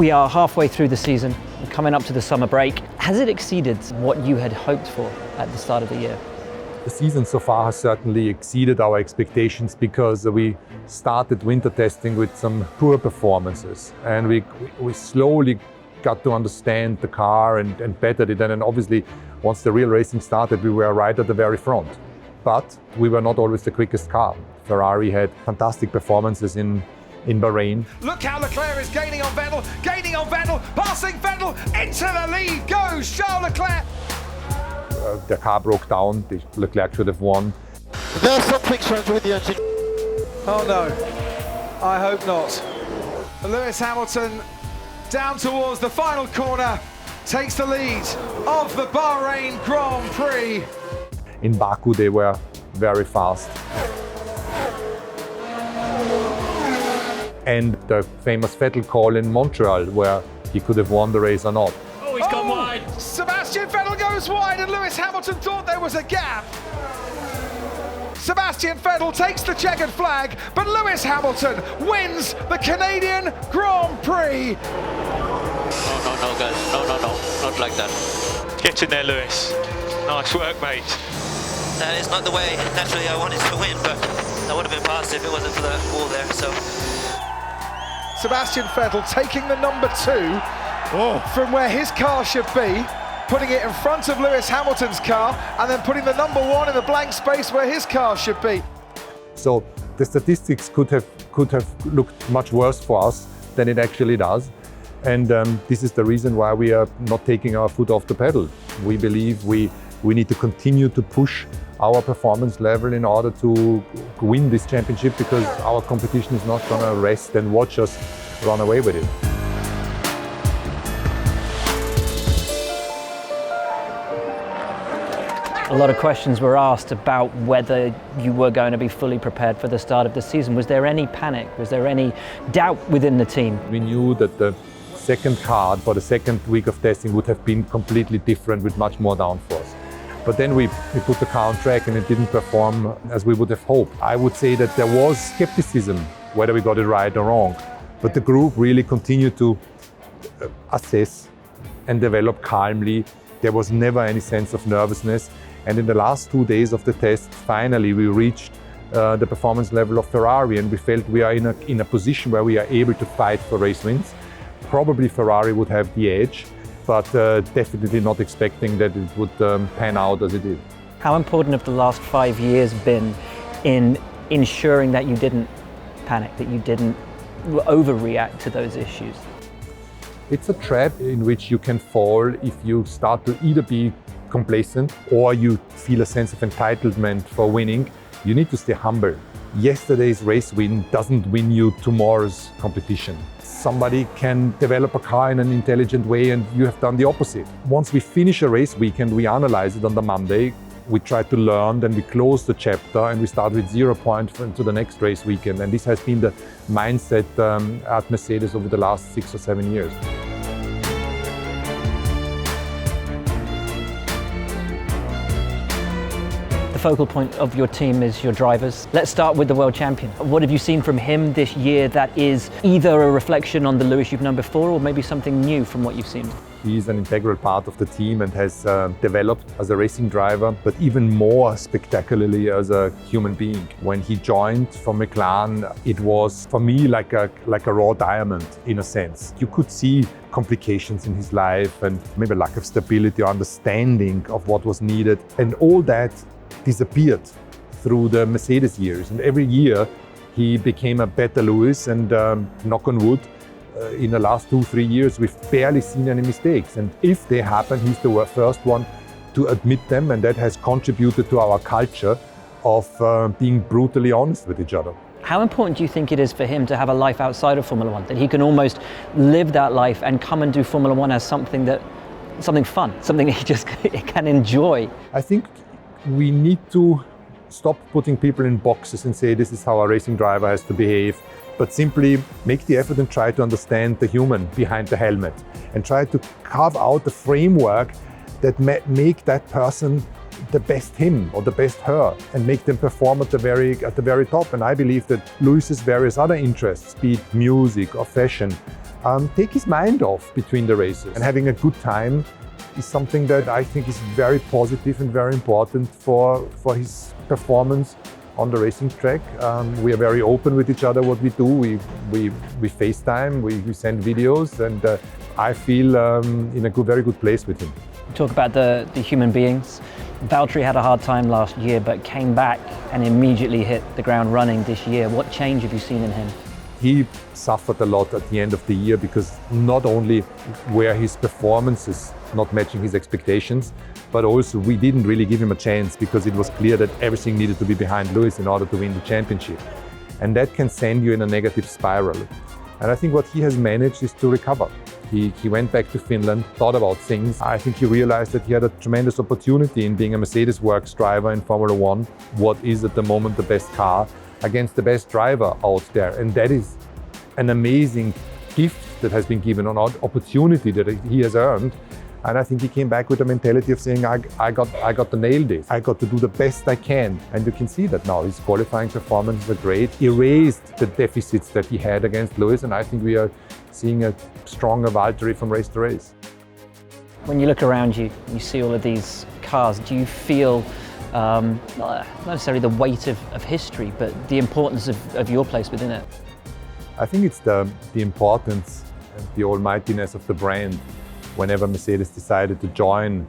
We are halfway through the season, coming up to the summer break. Has it exceeded what you had hoped for at the start of the year? The season so far has certainly exceeded our expectations because we started winter testing with some poor performances, and we slowly got to understand the car and bettered it. And then obviously, once the real racing started, we were right at the very front. But we were not always the quickest car. Ferrari had fantastic performances in Bahrain. Look how Leclerc is gaining on Vettel, passing Vettel, into the lead goes Charles Leclerc. The car broke down, Leclerc should have won. There's some frictions with the engine. Oh no, I hope not. Lewis Hamilton down towards the final corner, takes the lead of the Bahrain Grand Prix. In Baku they were very fast. And the famous Vettel call in Montreal, where he could have won the race or not. Oh, he's gone wide. Sebastian Vettel goes wide and Lewis Hamilton thought there was a gap. Sebastian Vettel takes the checkered flag, but Lewis Hamilton wins the Canadian Grand Prix. No, guys. No, not like that. Get in there, Lewis. Nice work, mate. That is not the way naturally I wanted to win, but that would have been past if it wasn't for the wall there, so. Sebastian Vettel taking the number 2 from where his car should be, putting it in front of Lewis Hamilton's car, and then putting the number 1 in the blank space where his car should be. So the statistics could have looked much worse for us than it actually does. And this is the reason why we are not taking our foot off the pedal. We believe we need to continue to push our performance level in order to win this championship, because our competition is not going to rest and watch us run away with it. A lot of questions were asked about whether you were going to be fully prepared for the start of the season. Was there any panic? Was there any doubt within the team? We knew that the second car for the second week of testing would have been completely different with much more downforce. But then we put the car on track and it didn't perform as we would have hoped. I would say that there was skepticism whether we got it right or wrong. But the group really continued to assess and develop calmly. There was never any sense of nervousness. And in the last 2 days of the test, finally we reached the performance level of Ferrari, and we felt we are in a position where we are able to fight for race wins. Probably Ferrari would have the edge, but definitely not expecting that it would pan out as it did. How important have the last 5 years been in ensuring that you didn't panic, that you didn't overreact to those issues? It's a trap in which you can fall if you start to either be complacent or you feel a sense of entitlement for winning. You need to stay humble. Yesterday's race win doesn't win you tomorrow's competition. Somebody can develop a car in an intelligent way and you have done the opposite. Once we finish a race weekend, we analyze it on the Monday. We try to learn, then we close the chapter and we start with 0 points into the next race weekend. And this has been the mindset at Mercedes over the last 6 or 7 years. The focal point of your team is your drivers. Let's start with the world champion. What have you seen from him this year that is either a reflection on the Lewis you've known before or maybe something new from what you've seen? He's an integral part of the team and has developed as a racing driver, but even more spectacularly as a human being. When he joined from McLaren, it was for me like a raw diamond in a sense. You could see complications in his life and maybe lack of stability or understanding of what was needed, and all that disappeared through the Mercedes years. And every year he became a better Lewis, and knock on wood, in the last 2-3 years we've barely seen any mistakes, and if they happen, he's the first one to admit them, and that has contributed to our culture of being brutally honest with each other. How important do you think it is for him to have a life outside of Formula One, that he can almost live that life and come and do Formula One as something fun, something he just can enjoy? I think we need to stop putting people in boxes and say this is how a racing driver has to behave, but simply make the effort and try to understand the human behind the helmet and try to carve out the framework that make that person the best him or the best her and make them perform at the very top. And I believe that Lewis's various other interests, be it music or fashion, take his mind off between the races. And having a good time is something that I think is very positive and very important for his performance on the racing track. We are very open with each other what we do. We FaceTime, we send videos, and I feel in a very good place with him. Talk about the human beings. Valtteri had a hard time last year, but came back and immediately hit the ground running this year. What change have you seen in him? He suffered a lot at the end of the year because not only were his performances not matching his expectations, but also we didn't really give him a chance because it was clear that everything needed to be behind Lewis in order to win the championship. And that can send you in a negative spiral. And I think what he has managed is to recover. He went back to Finland, thought about things. I think he realized that he had a tremendous opportunity in being a Mercedes Works driver in Formula One, what is at the moment the best car, against the best driver out there. And that is an amazing gift that has been given, an opportunity that he has earned. And I think he came back with the mentality of saying, I got to nail this. I got to do the best I can. And you can see that now. His qualifying performances are great. Erased the deficits that he had against Lewis. And I think we are seeing a stronger Valtteri from race to race. When you look around you, you see all of these cars, do you feel not necessarily the weight of history, but the importance of your place within it? I think it's the importance and the almightiness of the brand. Whenever Mercedes decided to join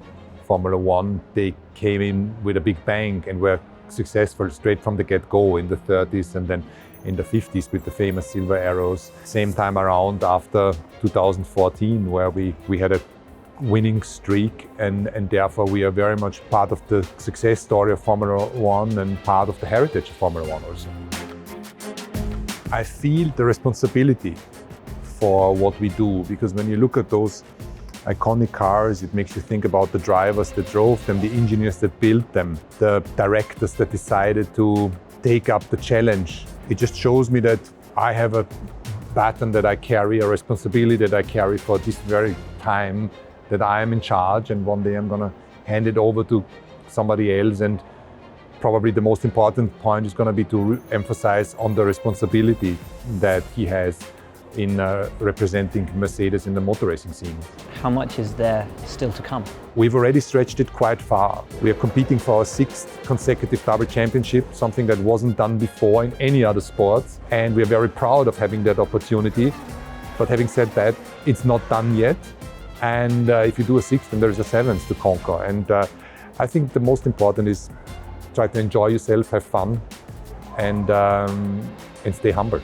Formula One, they came in with a big bang and were successful straight from the get-go in the 30s and then in the 50s with the famous silver arrows. Same time around after 2014, where we had a winning streak, and therefore we are very much part of the success story of Formula One and part of the heritage of Formula One also. I feel the responsibility for what we do, because when you look at those iconic cars, it makes you think about the drivers that drove them, the engineers that built them, the directors that decided to take up the challenge. It just shows me that I have a baton that I carry, a responsibility that I carry for this very time that I am in charge, and one day I'm gonna hand it over to somebody else. And probably the most important point is gonna be to emphasize on the responsibility that he has in representing Mercedes in the motor racing scene. How much is there still to come? We've already stretched it quite far. We are competing for our 6th consecutive double championship, something that wasn't done before in any other sports. And we're very proud of having that opportunity. But having said that, it's not done yet. And if you do a 6th, then there's a 7th to conquer. And I think the most important is try to enjoy yourself, have fun, and stay humble.